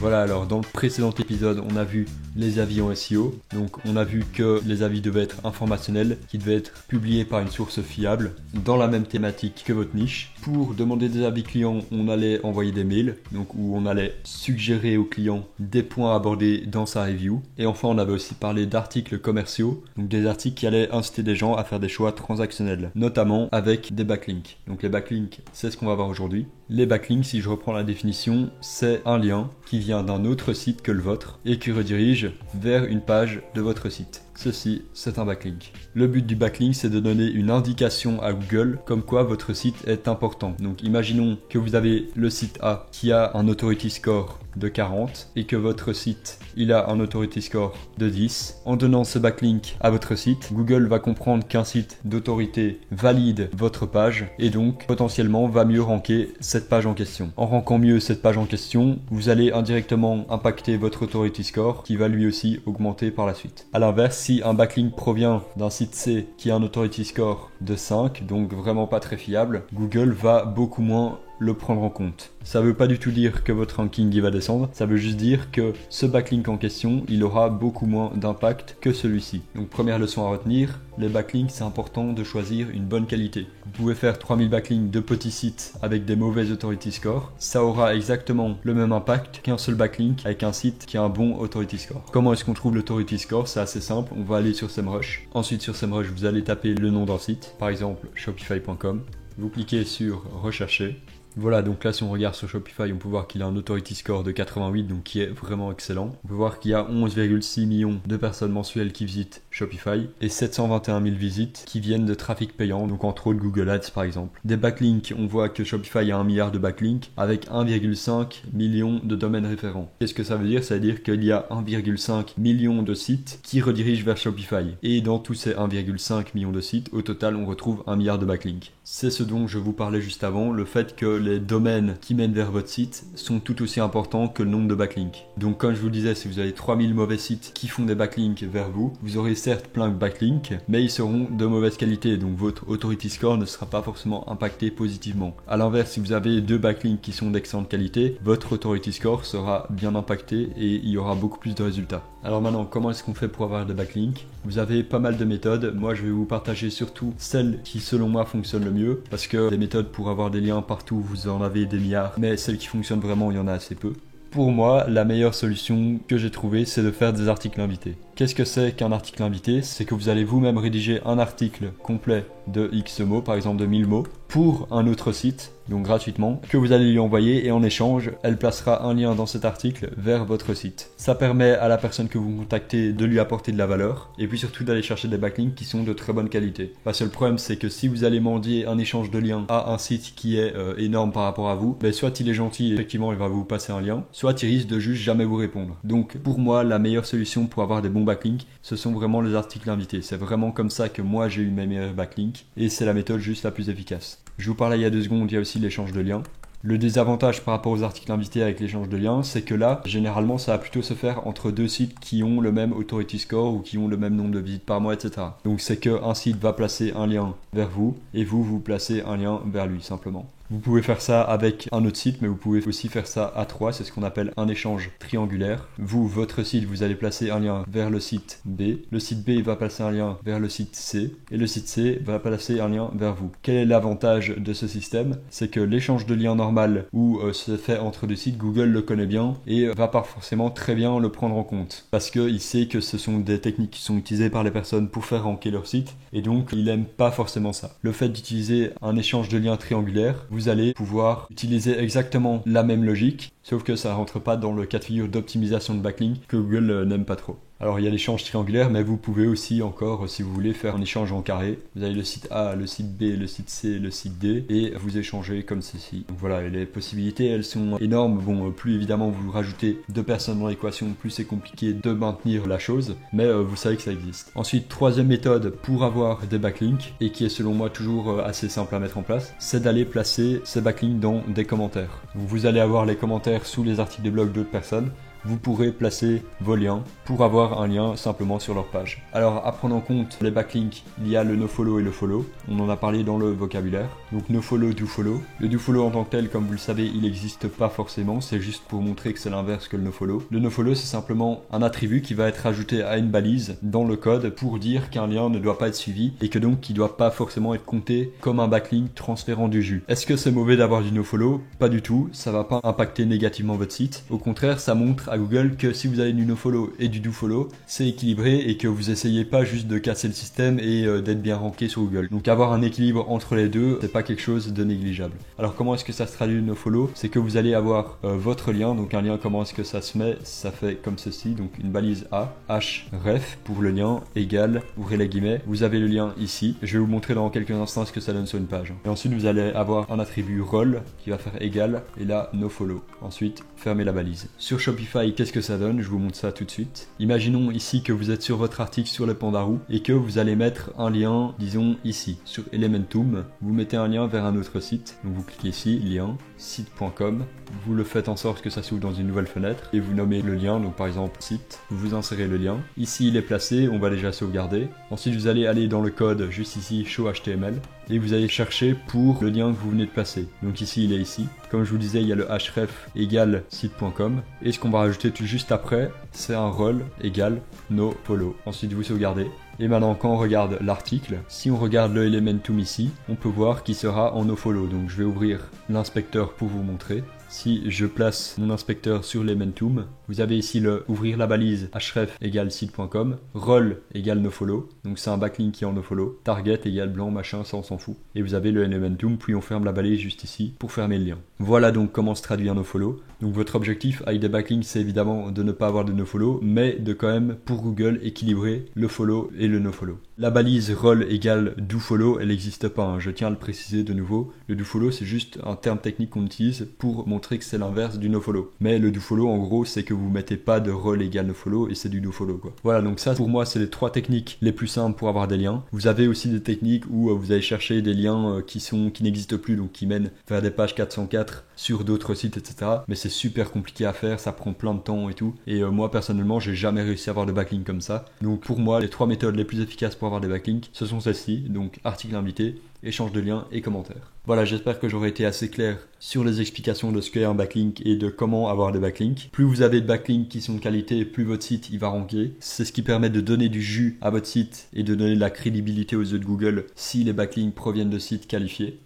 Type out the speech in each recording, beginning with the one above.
Voilà, alors dans le précédent épisode, on a vu les avis en SEO. Donc on a vu que les avis devaient être informationnels, qui devaient être publiés par une source fiable, dans la même thématique que votre niche. Pour demander des avis clients, on allait envoyer des mails, donc où on allait suggérer au client des points à aborder dans sa review. Et enfin, on avait aussi parlé d'articles commerciaux, donc des articles qui allaient inciter des gens à faire des choix transactionnels, notamment avec des backlinks. Donc les backlinks, c'est ce qu'on va voir aujourd'hui. Les backlinks, si je reprends la définition, c'est un lien qui vient d'un autre site que le vôtre et qui redirige vers une page de votre site. Ceci, c'est un backlink. Le but du backlink, c'est de donner une indication à Google comme quoi votre site est important. Donc imaginons que vous avez le site A qui a un authority score de 40 et que votre site, il a un authority score de 10. En donnant ce backlink à votre site, Google va comprendre qu'un site d'autorité valide votre page et donc potentiellement va mieux ranker cette page en question. En rankant mieux cette page en question, vous allez indirectement impacter votre authority score qui va lui aussi augmenter par la suite. À l'inverse, si un backlink provient d'un site C qui a un authority score de 5, donc vraiment pas très fiable, Google va beaucoup moins le prendre en compte. Ça veut pas du tout dire que votre ranking il va descendre, ça veut juste dire que ce backlink en question, il aura beaucoup moins d'impact que celui-ci. Donc première leçon à retenir, les backlinks, c'est important de choisir une bonne qualité. Vous pouvez faire 3000 backlinks de petits sites avec des mauvais authority scores, ça aura exactement le même impact qu'un seul backlink avec un site qui a un bon authority score. Comment est-ce qu'on trouve l'authority score? C'est assez simple, on va aller sur SEMrush. Ensuite sur SEMrush, vous allez taper le nom d'un site, par exemple shopify.com. Vous cliquez sur rechercher. Voilà, donc là si on regarde sur Shopify, on peut voir qu'il a un authority score de 88, donc qui est vraiment excellent. On peut voir qu'il y a 11,6 millions de personnes mensuelles qui visitent Shopify et 721 000 visites qui viennent de trafic payant, donc entre autres Google Ads par exemple. Des backlinks, on voit que Shopify a 1 milliard de backlinks avec 1,5 million de domaines référents. Qu'est-ce que ça veut dire? Ça veut dire qu'il y a 1,5 million de sites qui redirigent vers Shopify. Et dans tous ces 1,5 million de sites, au total, on retrouve 1 milliard de backlinks. C'est ce dont je vous parlais juste avant, le fait que les domaines qui mènent vers votre site sont tout aussi importants que le nombre de backlinks. Donc comme je vous le disais, si vous avez 3000 mauvais sites qui font des backlinks vers vous, vous aurez certes plein de backlinks, mais ils seront de mauvaise qualité, donc votre authority score ne sera pas forcément impacté positivement. A l'inverse, si vous avez 2 backlinks qui sont d'excellente qualité, votre authority score sera bien impacté et il y aura beaucoup plus de résultats. Alors maintenant, comment est-ce qu'on fait pour avoir des backlinks? Vous avez pas mal de méthodes, moi je vais vous partager surtout celles qui selon moi fonctionnent le mieux, parce que des méthodes pour avoir des liens partout, vous en avez des milliards, mais celles qui fonctionnent vraiment, il y en a assez peu. Pour moi, la meilleure solution que j'ai trouvée, c'est de faire des articles invités. Qu'est-ce que c'est qu'un article invité? C'est que vous allez vous-même rédiger un article complet de X mots, par exemple de 1000 mots, pour un autre site, donc gratuitement, que vous allez lui envoyer et en échange, elle placera un lien dans cet article vers votre site. Ça permet à la personne que vous contactez de lui apporter de la valeur et puis surtout d'aller chercher des backlinks qui sont de très bonne qualité. Parce que le problème, c'est que si vous allez mendier un échange de liens à un site qui est énorme par rapport à vous, ben soit il est gentil, effectivement il va vous passer un lien, soit il risque de juste jamais vous répondre. Donc pour moi, la meilleure solution pour avoir des bons backlinks, ce sont vraiment les articles invités. C'est vraiment comme ça que moi j'ai eu mes meilleurs backlinks et c'est la méthode juste la plus efficace. Je vous parlais il y a 2 secondes, il y a aussi l'échange de liens. Le désavantage par rapport aux articles invités avec l'échange de liens, c'est que là, généralement, ça va plutôt se faire entre 2 sites qui ont le même authority score ou qui ont le même nombre de visites par mois, etc. Donc c'est qu'un site va placer un lien vers vous et vous placez un lien vers lui simplement. Vous pouvez faire ça avec un autre site, mais vous pouvez aussi faire ça à 3, c'est ce qu'on appelle un échange triangulaire. Vous, votre site, vous allez placer un lien vers le site B, le site B va placer un lien vers le site C, et le site C va placer un lien vers vous. Quel est l'avantage de ce système? C'est que l'échange de liens normal où se fait entre 2 sites, Google le connaît bien et va pas forcément très bien le prendre en compte. Parce qu'il sait que ce sont des techniques qui sont utilisées par les personnes pour faire ranker leur site, et donc il aime pas forcément ça. Le fait d'utiliser un échange de liens triangulaire, vous allez pouvoir utiliser exactement la même logique, sauf que ça rentre pas dans le cas de figure d'optimisation de backlink que Google n'aime pas trop. Alors il y a l'échange triangulaire, mais vous pouvez aussi encore, si vous voulez, faire un échange en carré. Vous avez le site A, le site B, le site C, le site D, et vous échangez comme ceci. Donc voilà, et les possibilités, elles sont énormes. Bon, plus évidemment vous rajoutez 2 personnes dans l'équation, plus c'est compliqué de maintenir la chose, mais vous savez que ça existe. Ensuite, troisième méthode pour avoir des backlinks, et qui est selon moi toujours assez simple à mettre en place, c'est d'aller placer ces backlinks dans des commentaires. Donc vous allez avoir les commentaires sous les articles de blog d'autres personnes. vous pourrez placer vos liens pour avoir un lien simplement sur leur page. Alors à prendre en compte les backlinks, il y a le nofollow et le follow. On en a parlé dans le vocabulaire. Donc nofollow, dofollow. Le dofollow en tant que tel, comme vous le savez, il n'existe pas forcément. C'est juste pour montrer que c'est l'inverse que le nofollow. Le nofollow, c'est simplement un attribut qui va être ajouté à une balise dans le code pour dire qu'un lien ne doit pas être suivi et que donc il ne doit pas forcément être compté comme un backlink transférant du jus. Est-ce que c'est mauvais d'avoir du nofollow? Pas du tout, ça va pas impacter négativement votre site. Au contraire, ça montre à Google que si vous avez du nofollow et du dofollow, c'est équilibré et que vous essayez pas juste de casser le système et d'être bien ranké sur Google. Donc avoir un équilibre entre les deux, c'est pas quelque chose de négligeable. Alors comment est-ce que ça se traduit le nofollow? C'est que vous allez avoir votre lien, donc un lien, comment est-ce que ça se met? Ça fait comme ceci, donc une balise A, href pour le lien, égale, ouvrez les guillemets, vous avez le lien ici. Je vais vous montrer dans quelques instants ce que ça donne sur une page. Et ensuite vous allez avoir un attribut role qui va faire égal et là nofollow. Ensuite fermez la balise. Sur Shopify, qu'est-ce que ça donne? Je vous montre ça tout de suite. Imaginons ici que vous êtes sur votre article sur le Pandaroo et que vous allez mettre un lien, disons ici, sur Elementum. Vous mettez un lien vers un autre site. Donc vous cliquez ici, lien, site.com. Vous le faites en sorte que ça s'ouvre dans une nouvelle fenêtre et vous nommez le lien, donc par exemple site. Vous insérez le lien. Ici il est placé, on va déjà sauvegarder. Ensuite vous allez aller dans le code, juste ici, show HTML. Et vous allez chercher pour le lien que vous venez de placer. Donc ici il est ici. Comme je vous disais, il y a le href égale site.com. Et ce qu'on va rajouter tout juste après, c'est un role égale nofollow. Ensuite vous sauvegardez. Et maintenant quand on regarde l'article, si on regarde le Elementum ici, on peut voir qu'il sera en nofollow. Donc je vais ouvrir l'inspecteur pour vous montrer. Si je place mon inspecteur sur l'Elementum, vous avez ici le ouvrir la balise href égale site.com, role égale nofollow, donc c'est un backlink qui est en nofollow, target égale blanc machin, ça on s'en fout. Et vous avez le Elementum, puis on ferme la balise juste ici pour fermer le lien. Voilà donc comment se traduit un nofollow. Donc votre objectif avec des backlinks, c'est évidemment de ne pas avoir de nofollow, mais de quand même pour Google équilibrer le follow et le nofollow. La balise role égale dofollow, elle n'existe pas, hein. Je tiens à le préciser de nouveau. Le dofollow c'est juste un terme technique qu'on utilise pour montrer que c'est l'inverse du nofollow. Mais le dofollow en gros c'est que vous mettez pas de role égale nofollow et c'est du dofollow quoi. Voilà, donc ça pour moi c'est les trois techniques les plus simples pour avoir des liens. Vous avez aussi des techniques où vous allez chercher des liens qui n'existent plus, donc qui mènent vers des pages 404 sur d'autres sites, etc. Mais c'est super compliqué à faire, ça prend plein de temps et tout. Et moi personnellement j'ai jamais réussi à avoir de backlink comme ça. Donc pour moi les trois méthodes les plus efficaces pour avoir des backlinks, ce sont celles-ci, donc article invité, échange de liens et commentaires. Voilà, j'espère que j'aurai été assez clair sur les explications de ce qu'est un backlink et de comment avoir des backlinks. Plus vous avez de backlinks qui sont de qualité, plus votre site il va ranker. C'est ce qui permet de donner du jus à votre site et de donner de la crédibilité aux yeux de Google si les backlinks proviennent de sites qualifiés.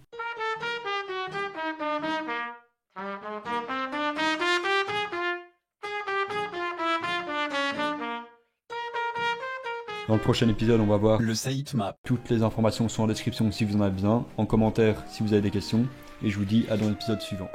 Dans le prochain épisode, on va voir le sitemap. Toutes les informations sont en description si vous en avez besoin, en commentaire si vous avez des questions, et je vous dis à dans l'épisode suivant.